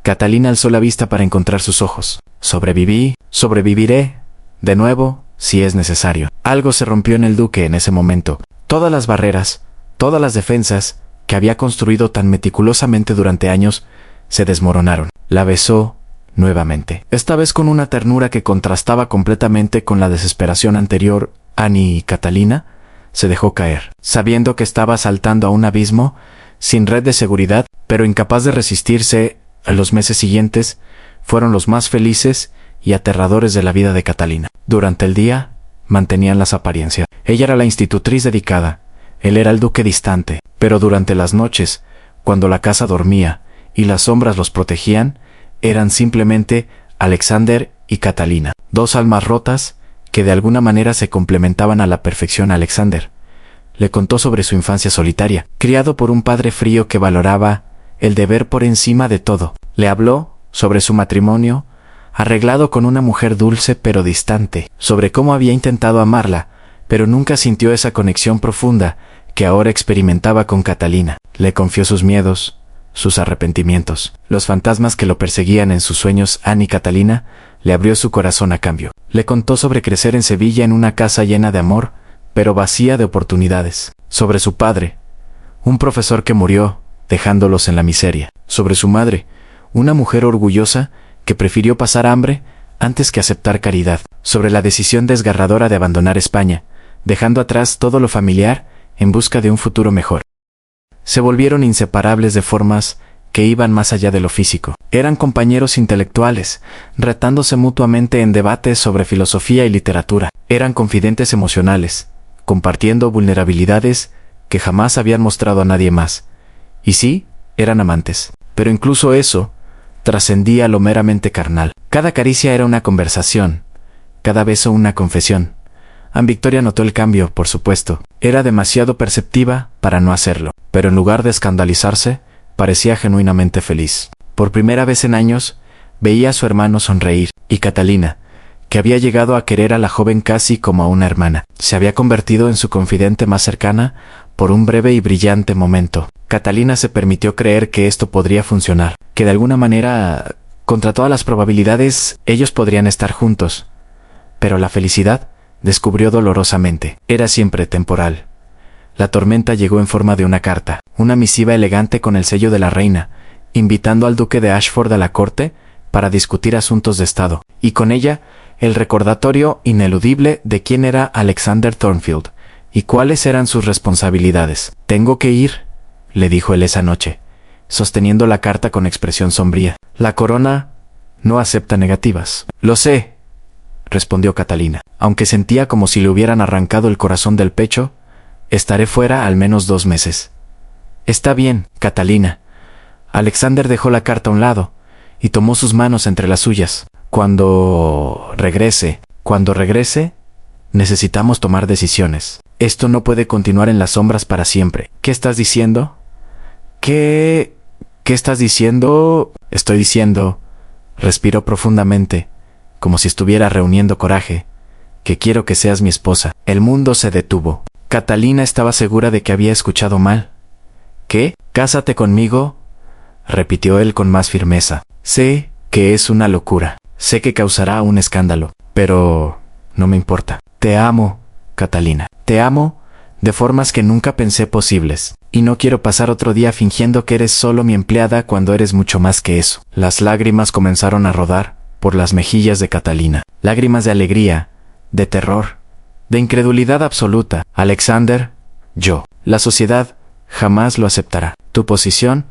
Catalina alzó la vista para encontrar sus ojos. Sobreviví, sobreviviré, de nuevo, si es necesario. Algo se rompió en el duque en ese momento. Todas las barreras, todas las defensas que había construido tan meticulosamente durante años, se desmoronaron. La besó nuevamente. Esta vez con una ternura que contrastaba completamente con la desesperación anterior. Annie y Catalina se dejó caer, sabiendo que estaba saltando a un abismo, sin red de seguridad, pero incapaz de resistirse. Los meses siguientes fueron los más felices y aterradores de la vida de Catalina. Durante el día, mantenían las apariencias. Ella era la institutriz dedicada, él era el duque distante, pero durante las noches, cuando la casa dormía y las sombras los protegían, eran simplemente Alexander y Catalina, dos almas rotas que de alguna manera se complementaban a la perfección. Alexander le contó sobre su infancia solitaria, criado por un padre frío que valoraba el deber por encima de todo. Le habló sobre su matrimonio, arreglado con una mujer dulce pero distante, sobre cómo había intentado amarla, pero nunca sintió esa conexión profunda que ahora experimentaba con Catalina. Le confió sus miedos, sus arrepentimientos, los fantasmas que lo perseguían en sus sueños. Anne y Catalina le abrió su corazón a cambio. Le contó sobre crecer en Sevilla en una casa llena de amor, pero vacía de oportunidades. Sobre su padre, un profesor que murió, dejándolos en la miseria. Sobre su madre, una mujer orgullosa que prefirió pasar hambre antes que aceptar caridad. Sobre la decisión desgarradora de abandonar España, dejando atrás todo lo familiar en busca de un futuro mejor. Se volvieron inseparables de formas que iban más allá de lo físico. Eran compañeros intelectuales, retándose mutuamente en debates sobre filosofía y literatura. Eran confidentes emocionales, compartiendo vulnerabilidades que jamás habían mostrado a nadie más. Y sí, eran amantes. Pero incluso eso trascendía lo meramente carnal. Cada caricia era una conversación, cada beso una confesión. Anne Victoria notó el cambio, por supuesto. Era demasiado perceptiva para no hacerlo, pero en lugar de escandalizarse, parecía genuinamente feliz. Por primera vez en años, veía a su hermano sonreír, y Catalina, que había llegado a querer a la joven casi como a una hermana, se había convertido en su confidente más cercana por un breve y brillante momento. Catalina se permitió creer que esto podría funcionar, que de alguna manera, contra todas las probabilidades, ellos podrían estar juntos. Pero la felicidad, descubrió dolorosamente, era siempre temporal. La tormenta llegó en forma de una carta, una misiva elegante con el sello de la reina, invitando al duque de Ashford a la corte para discutir asuntos de estado, y con ella el recordatorio ineludible de quién era Alexander Thornfield y cuáles eran sus responsabilidades. «Tengo que ir», le dijo él esa noche, sosteniendo la carta con expresión sombría. «La corona no acepta negativas». «Lo sé», respondió Catalina, aunque sentía como si le hubieran arrancado el corazón del pecho. «Estaré fuera al menos 2 meses». «Está bien, Catalina». Alexander dejó la carta a un lado y tomó sus manos entre las suyas. Cuando regrese, necesitamos tomar decisiones. Esto no puede continuar en las sombras para siempre». «¿Qué estás diciendo?» ¿Qué estás diciendo?» «Estoy diciendo», respiró profundamente, como si estuviera reuniendo coraje, «que quiero que seas mi esposa». El mundo se detuvo. Catalina estaba segura de que había escuchado mal. «¿Qué? ¿Cásate conmigo?», repitió él con más firmeza. «Sé que es una locura. Sé que causará un escándalo, pero no me importa. Te amo, Catalina. Te amo de formas que nunca pensé posibles. Y no quiero pasar otro día fingiendo que eres solo mi empleada cuando eres mucho más que eso». Las lágrimas comenzaron a rodar por las mejillas de Catalina. Lágrimas de alegría, de terror, de incredulidad absoluta. «Alexander, la sociedad jamás lo aceptará. Tu posición,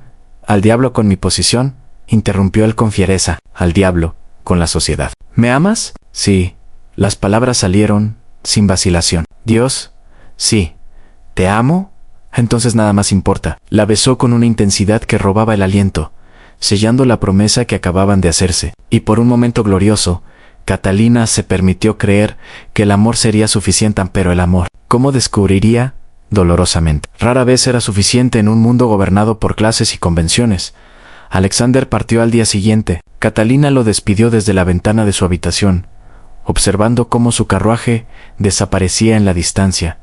al diablo con mi posición», interrumpió él con fiereza. «Al diablo con la sociedad». «¿Me amas?» «Sí». Las palabras salieron sin vacilación. «Dios, sí. ¿Te amo? Entonces nada más importa». La besó con una intensidad que robaba el aliento, sellando la promesa que acababan de hacerse. Y por un momento glorioso, Catalina se permitió creer que el amor sería suficiente, pero el amor, ¿cómo descubriría? Dolorosamente. Rara vez era suficiente en un mundo gobernado por clases y convenciones. Alexander partió al día siguiente. Catalina lo despidió desde la ventana de su habitación, observando cómo su carruaje desaparecía en la distancia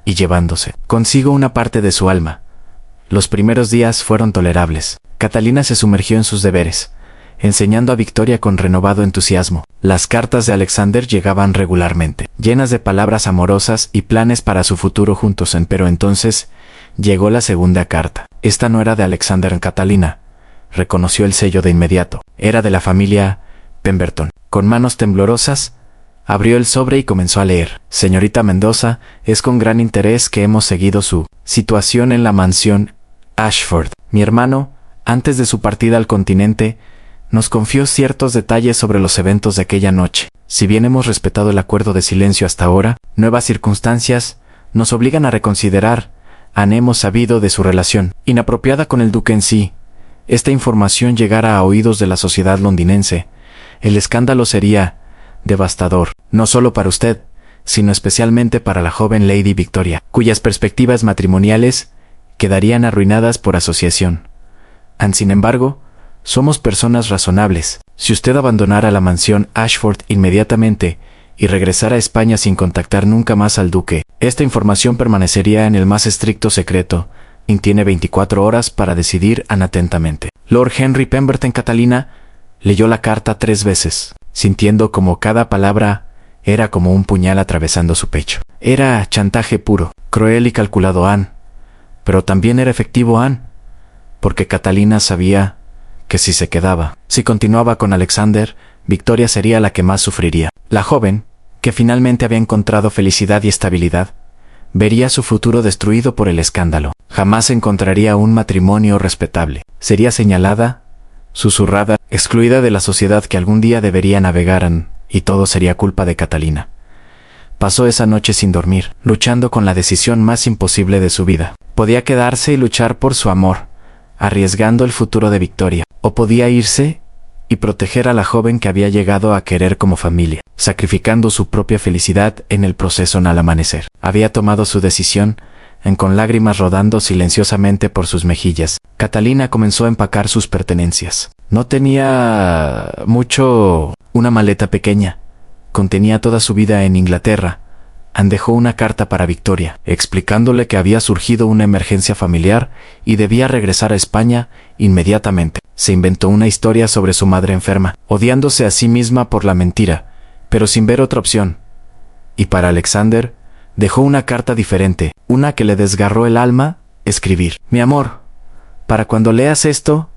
y llevándose consigo una parte de su alma. Los primeros días fueron tolerables. Catalina se sumergió en sus deberes, enseñando a Victoria con renovado entusiasmo. Las cartas de Alexander llegaban regularmente, llenas de palabras amorosas y planes para su futuro juntos. Pero entonces llegó la segunda carta. Esta no era de Alexander en Catalina. Reconoció el sello de inmediato. Era de la familia Pemberton. Con manos temblorosas, abrió el sobre y comenzó a leer. Señorita Mendoza, es con gran interés que hemos seguido su situación en la mansión Ashford. Mi hermano, antes de su partida al continente, nos confió ciertos detalles sobre los eventos de aquella noche. Si bien hemos respetado el acuerdo de silencio hasta ahora, nuevas circunstancias nos obligan a reconsiderar. Hemos sabido de su relación inapropiada con el duque en sí. Esta información llegara a oídos de la sociedad londinense. El escándalo sería devastador, no solo para usted, sino especialmente para la joven Lady Victoria, cuyas perspectivas matrimoniales quedarían arruinadas por asociación. Sin embargo, somos personas razonables. Si usted abandonara la mansión Ashford inmediatamente y regresara a España sin contactar nunca más al duque, esta información permanecería en el más estricto secreto, y tiene 24 horas para decidir atentamente. Lord Henry Pemberton. Catalina leyó la carta 3 veces, sintiendo como cada palabra era como un puñal atravesando su pecho. Era chantaje puro, cruel y calculado, pero también era efectivo, porque Catalina sabía que si continuaba con Alexander, Victoria sería la que más sufriría. La joven, que finalmente había encontrado felicidad y estabilidad, vería su futuro destruido por el escándalo. Jamás encontraría un matrimonio respetable. Sería señalada, susurrada, excluida de la sociedad que algún día debería navegar, y todo sería culpa de Catalina. Pasó esa noche sin dormir, luchando con la decisión más imposible de su vida. Podía quedarse y luchar por su amor, arriesgando el futuro de Victoria, o podía irse y proteger a la joven que había llegado a querer como familia, sacrificando su propia felicidad en el proceso. Al amanecer, había tomado su decisión, con lágrimas rodando silenciosamente por sus mejillas. Catalina comenzó a empacar sus pertenencias. No tenía mucho. Una maleta pequeña. Contenía toda su vida en Inglaterra. Dejó una carta para Victoria, explicándole que había surgido una emergencia familiar y debía regresar a España inmediatamente. Se inventó una historia sobre su madre enferma, odiándose a sí misma por la mentira, pero sin ver otra opción. Y para Alexander, dejó una carta diferente, una que le desgarró el alma, escribir: Mi amor, para cuando leas esto,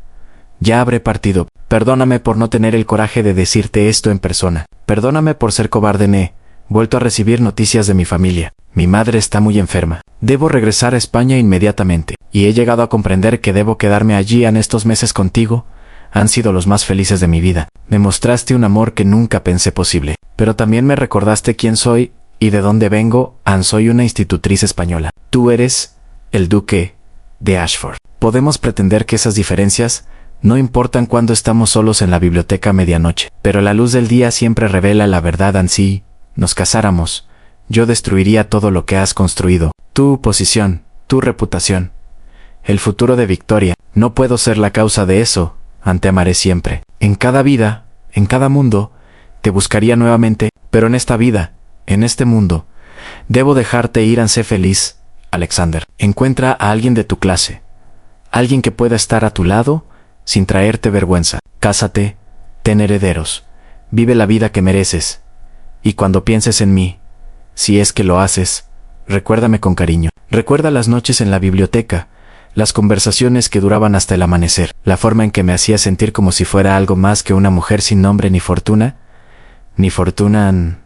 ya habré partido. Perdóname por no tener el coraje de decirte esto en persona. Perdóname por ser cobarde. Vuelto a recibir noticias de mi familia. Mi madre está muy enferma. Debo regresar a España inmediatamente. Y he llegado a comprender que debo quedarme allí. Estos meses contigo han sido los más felices de mi vida. Me mostraste un amor que nunca pensé posible. Pero también me recordaste quién soy y de dónde vengo. Soy una institutriz española. Tú eres el duque de Ashford. Podemos pretender que esas diferencias no importan cuando estamos solos en la biblioteca a medianoche. Pero la luz del día siempre revela la verdad. Si nos casáramos, yo destruiría todo lo que has construido. Tu posición, tu reputación, el futuro de Victoria. No puedo ser la causa de eso. Te amaré siempre. En cada vida, en cada mundo, te buscaría nuevamente. Pero en esta vida, en este mundo, debo dejarte ir. Sé feliz, Alexander. Encuentra a alguien de tu clase. Alguien que pueda estar a tu lado sin traerte vergüenza. Cásate, ten herederos. Vive la vida que mereces. Y cuando pienses en mí, si es que lo haces, recuérdame con cariño. Recuerda las noches en la biblioteca, las conversaciones que duraban hasta el amanecer, la forma en que me hacía sentir como si fuera algo más que una mujer sin nombre ni fortuna. Ni fortuna.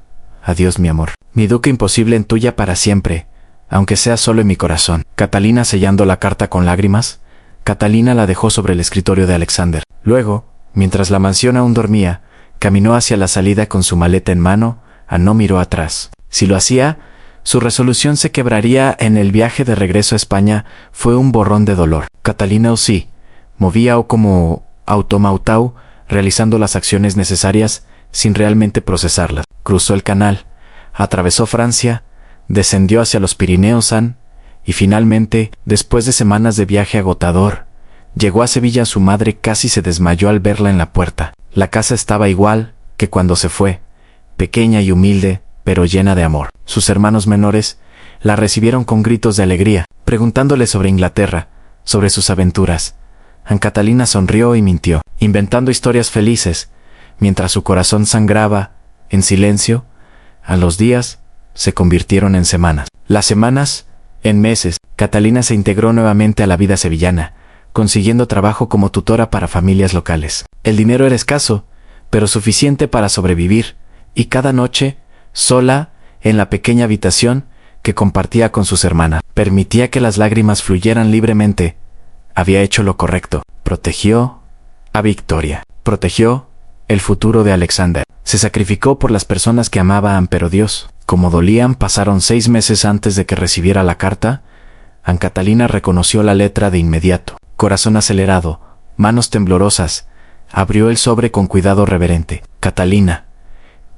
Adiós, mi amor. Mi duque imposible en tuya para siempre, aunque sea solo en mi corazón. Catalina, sellando la carta con lágrimas, Catalina la dejó sobre el escritorio de Alexander. Luego, mientras la mansión aún dormía, caminó hacia la salida con su maleta en mano. No miró atrás. Si lo hacía, su resolución se quebraría. En el viaje de regreso a España fue un borrón de dolor. Catalina sí, movía como automautau, realizando las acciones necesarias sin realmente procesarlas. Cruzó el canal, atravesó Francia, descendió hacia los Pirineos y finalmente, después de semanas de viaje agotador, Llegó a Sevilla, su madre casi se desmayó al verla en la puerta. La casa estaba igual que cuando se fue, pequeña y humilde, pero llena de amor. Sus hermanos menores la recibieron con gritos de alegría, preguntándole sobre Inglaterra, sobre sus aventuras. Ana Catalina sonrió y mintió, inventando historias felices, mientras su corazón sangraba, en silencio. A los días se convirtieron en semanas. Las semanas, en meses. Catalina se integró nuevamente a la vida sevillana, consiguiendo trabajo como tutora para familias locales. El dinero era escaso, pero suficiente para sobrevivir, y cada noche, sola, en la pequeña habitación que compartía con sus hermanas, permitía que las lágrimas fluyeran libremente. Había hecho lo correcto. Protegió a Victoria. Protegió el futuro de Alexander. Se sacrificó por las personas que amaban, pero Dios, como dolían, pasaron 6 meses antes de que recibiera la carta. Ana Catalina reconoció la letra de inmediato. Corazón acelerado, manos temblorosas, abrió el sobre con cuidado reverente. Catalina,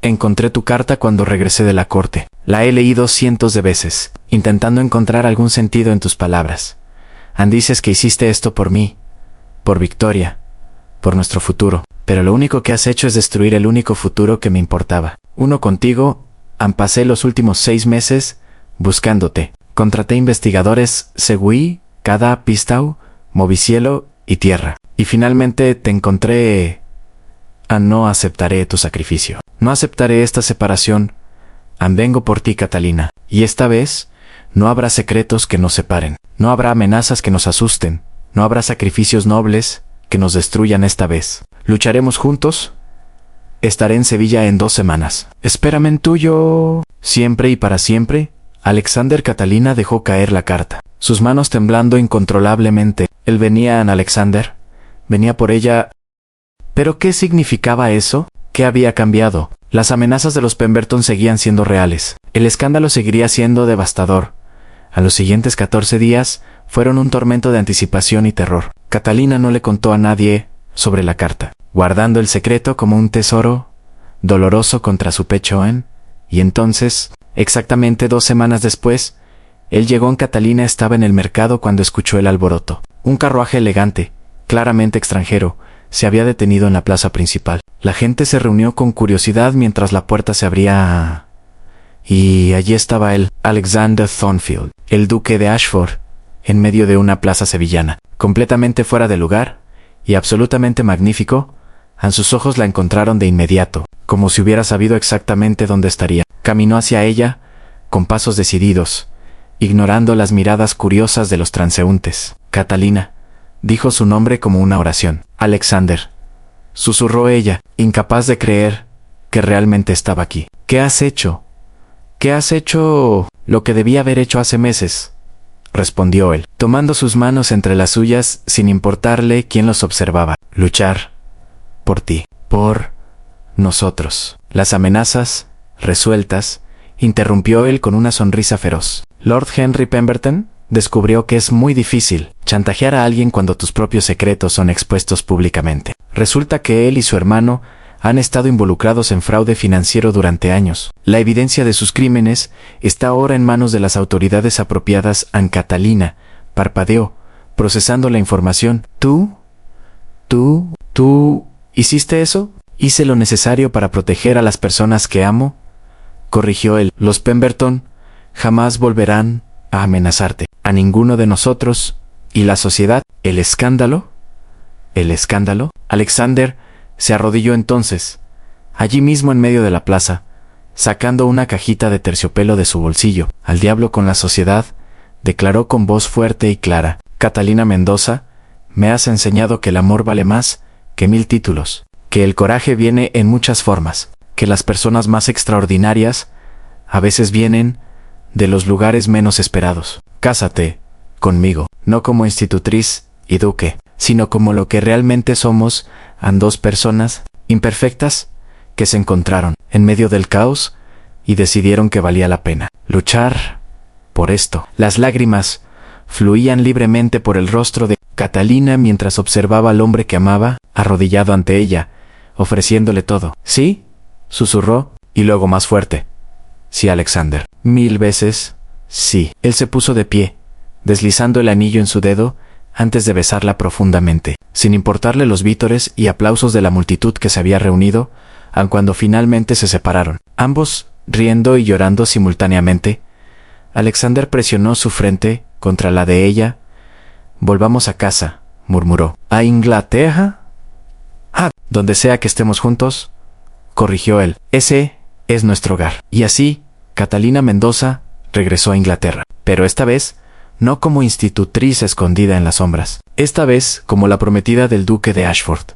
encontré tu carta cuando regresé de la corte. La he leído cientos de veces, intentando encontrar algún sentido en tus palabras. Dices que hiciste esto por mí, por Victoria, por nuestro futuro. Pero lo único que has hecho es destruir el único futuro que me importaba. Uno contigo. Pasé los últimos 6 meses buscándote. Contraté investigadores, seguí cada pistau, moví cielo y tierra. Y finalmente te encontré. No aceptaré tu sacrificio. No aceptaré esta separación. Vengo por ti, Catalina. Y esta vez no habrá secretos que nos separen. No habrá amenazas que nos asusten. No habrá sacrificios nobles que nos destruyan esta vez. Lucharemos juntos. Estaré en Sevilla en 2 semanas. Espérame en tuyo. Siempre y para siempre. Alexander. Catalina dejó caer la carta, sus manos temblando incontrolablemente. Él venía, Ana Alexander. Venía por ella. ¿Pero qué significaba eso? ¿Qué había cambiado? Las amenazas de los Pemberton seguían siendo reales. El escándalo seguiría siendo devastador. A los siguientes 14 días fueron un tormento de anticipación y terror. Catalina no le contó a nadie sobre la carta, guardando el secreto como un tesoro doloroso contra su pecho. Y entonces, exactamente 2 semanas después, él llegó. Catalina estaba en el mercado cuando escuchó el alboroto. Un carruaje elegante, claramente extranjero, se había detenido en la plaza principal. La gente se reunió con curiosidad mientras la puerta se abría. Y allí estaba él, Alexander Thornfield, el duque de Ashford, en medio de una plaza sevillana, completamente fuera de lugar y absolutamente magnífico. Sus ojos la encontraron de inmediato, como si hubiera sabido exactamente dónde estaría. Caminó hacia ella, con pasos decididos, ignorando las miradas curiosas de los transeúntes. Catalina, dijo su nombre como una oración. Alexander, susurró ella, incapaz de creer que realmente estaba aquí. ¿Qué has hecho? ¿Qué has hecho? Lo que debía haber hecho hace meses, respondió él, tomando sus manos entre las suyas sin importarle quién los observaba. Luchar por ti, por nosotros. Las amenazas, resueltas, interrumpió él con una sonrisa feroz. Lord Henry Pemberton descubrió que es muy difícil chantajear a alguien cuando tus propios secretos son expuestos públicamente. Resulta que él y su hermano han estado involucrados en fraude financiero durante años. La evidencia de sus crímenes está ahora en manos de las autoridades apropiadas. Ana Catalina parpadeó, procesando la información. ¿Tú hiciste eso? Hice lo necesario para proteger a las personas que amo, corrigió él. Los Pemberton jamás volverán a amenazarte, a ninguno de nosotros, y la sociedad. ¿El escándalo? ¿El escándalo? Alexander se arrodilló entonces, allí mismo en medio de la plaza, sacando una cajita de terciopelo de su bolsillo. Al diablo con la sociedad, declaró con voz fuerte y clara. Catalina Mendoza, me has enseñado que el amor vale más que 1000 títulos, que el coraje viene en muchas formas, que las personas más extraordinarias a veces vienen de los lugares menos esperados. Cásate conmigo, no como institutriz y duque, sino como lo que realmente somos, dos personas imperfectas que se encontraron en medio del caos y decidieron que valía la pena luchar por esto. Las lágrimas fluían libremente por el rostro de Catalina mientras observaba al hombre que amaba, arrodillado ante ella, ofreciéndole todo. ¿Sí?, susurró, y luego más fuerte. Sí, Alexander. 1000 veces, sí. Él se puso de pie, deslizando el anillo en su dedo, antes de besarla profundamente, sin importarle los vítores y aplausos de la multitud que se había reunido, aun cuando finalmente se separaron. Ambos, riendo y llorando simultáneamente, Alexander presionó su frente contra la de ella. «Volvamos a casa», murmuró. «¿A Inglaterra?» «Ah, donde sea que estemos juntos», corrigió él. «Ese es nuestro hogar». Y así, Catalina Mendoza regresó a Inglaterra. Pero esta vez, no como institutriz escondida en las sombras. Esta vez, como la prometida del duque de Ashford.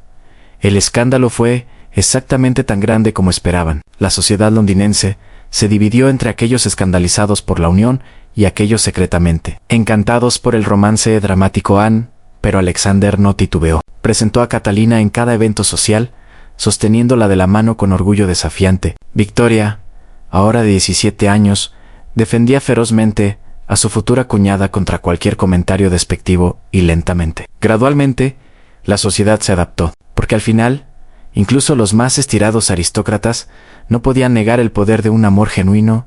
El escándalo fue exactamente tan grande como esperaban. La sociedad londinense se dividió entre aquellos escandalizados por la unión y aquellos secretamente encantados por el romance dramático Anne, pero Alexander no titubeó. Presentó a Catalina en cada evento social, sosteniéndola de la mano con orgullo desafiante. Victoria, ahora de 17 años, defendía ferozmente a su futura cuñada contra cualquier comentario despectivo y lentamente. Gradualmente, la sociedad se adaptó, porque al final, incluso los más estirados aristócratas no podían negar el poder de un amor genuino.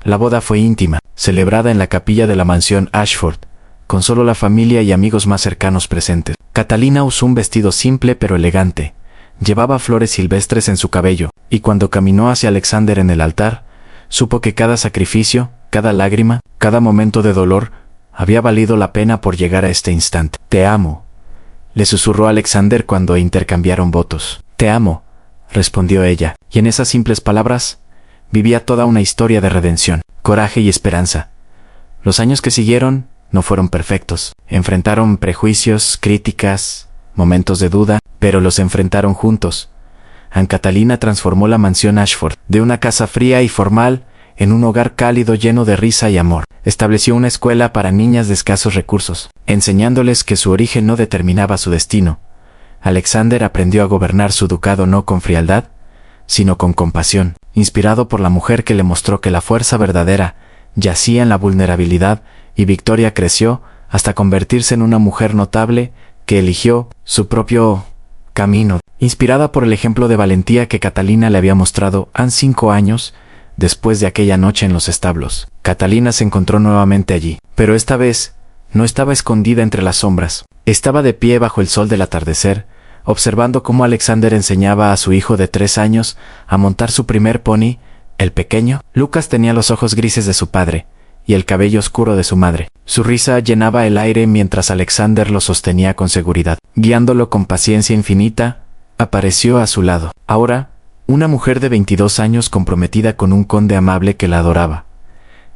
La boda fue íntima, celebrada en la capilla de la mansión Ashford, con solo la familia y amigos más cercanos presentes. Catalina usó un vestido simple pero elegante, llevaba flores silvestres en su cabello, y cuando caminó hacia Alexander en el altar, supo que cada sacrificio, cada lágrima, cada momento de dolor, había valido la pena por llegar a este instante. «Te amo», le susurró Alexander cuando intercambiaron votos. «Te amo», respondió ella, y en esas simples palabras vivía toda una historia de redención, coraje y esperanza. Los años que siguieron no fueron perfectos. Enfrentaron prejuicios, críticas, momentos de duda, pero los enfrentaron juntos. Anne Catalina transformó la mansión Ashford de una casa fría y formal en un hogar cálido lleno de risa y amor. Estableció una escuela para niñas de escasos recursos, enseñándoles que su origen no determinaba su destino. Alexander aprendió a gobernar su ducado no con frialdad, sino con compasión, inspirado por la mujer que le mostró que la fuerza verdadera yacía en la vulnerabilidad, y Victoria creció hasta convertirse en una mujer notable que eligió su propio camino. Inspirada por el ejemplo de valentía que Catalina le había mostrado a 5 años, después de aquella noche en los establos, Catalina se encontró nuevamente allí, pero esta vez no estaba escondida entre las sombras. Estaba de pie bajo el sol del atardecer, observando cómo Alexander enseñaba a su hijo de 3 años a montar su primer pony, el pequeño. Lucas tenía los ojos grises de su padre y el cabello oscuro de su madre. Su risa llenaba el aire mientras Alexander lo sostenía con seguridad. Guiándolo con paciencia infinita, apareció a su lado. Ahora, una mujer de 22 años comprometida con un conde amable que la adoraba.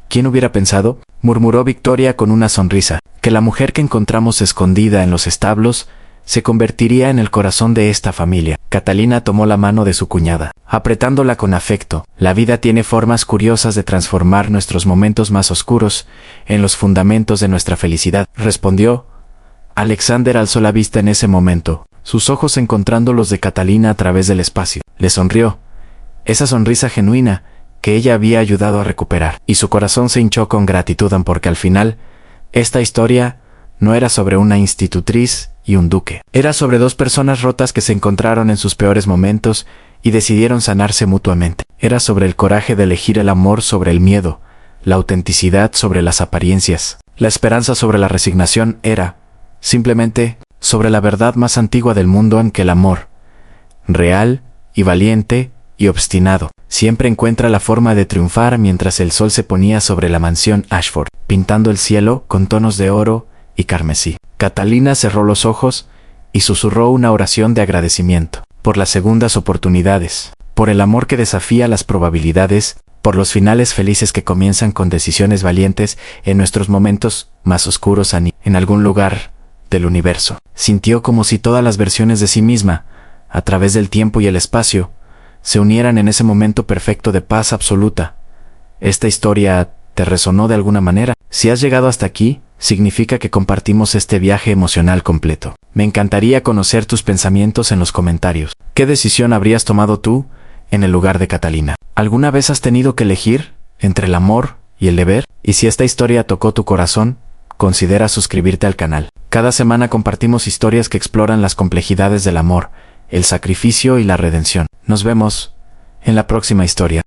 «¿Quién hubiera pensado?», murmuró Victoria con una sonrisa, «que la mujer que encontramos escondida en los establos se convertiría en el corazón de esta familia». Catalina tomó la mano de su cuñada, apretándola con afecto. «La vida tiene formas curiosas de transformar nuestros momentos más oscuros en los fundamentos de nuestra felicidad», respondió. Alexander alzó la vista en ese momento, sus ojos encontrando los de Catalina a través del espacio. Le sonrió, esa sonrisa genuina que ella había ayudado a recuperar, y su corazón se hinchó con gratitud porque al final, esta historia no era sobre una institutriz y un duque. Era sobre 2 personas rotas que se encontraron en sus peores momentos y decidieron sanarse mutuamente. Era sobre el coraje de elegir el amor sobre el miedo, la autenticidad sobre las apariencias, la esperanza sobre la resignación. Era, simplemente, sobre la verdad más antigua del mundo en que el amor, real y valiente y obstinado, siempre encuentra la forma de triunfar. Mientras el sol se ponía sobre la mansión Ashford, pintando el cielo con tonos de oro y carmesí, Catalina cerró los ojos y susurró una oración de agradecimiento por las segundas oportunidades, por el amor que desafía las probabilidades, por los finales felices que comienzan con decisiones valientes en nuestros momentos más oscuros. En algún lugar del universo, sintió como si todas las versiones de sí misma, a través del tiempo y el espacio, se unieran en ese momento perfecto de paz absoluta. ¿Esta historia te resonó de alguna manera? Si has llegado hasta aquí, significa que compartimos este viaje emocional completo. Me encantaría conocer tus pensamientos en los comentarios. ¿Qué decisión habrías tomado tú en el lugar de Catalina? ¿Alguna vez has tenido que elegir entre el amor y el deber? Y si esta historia tocó tu corazón, considera suscribirte al canal. Cada semana compartimos historias que exploran las complejidades del amor, el sacrificio y la redención. Nos vemos en la próxima historia.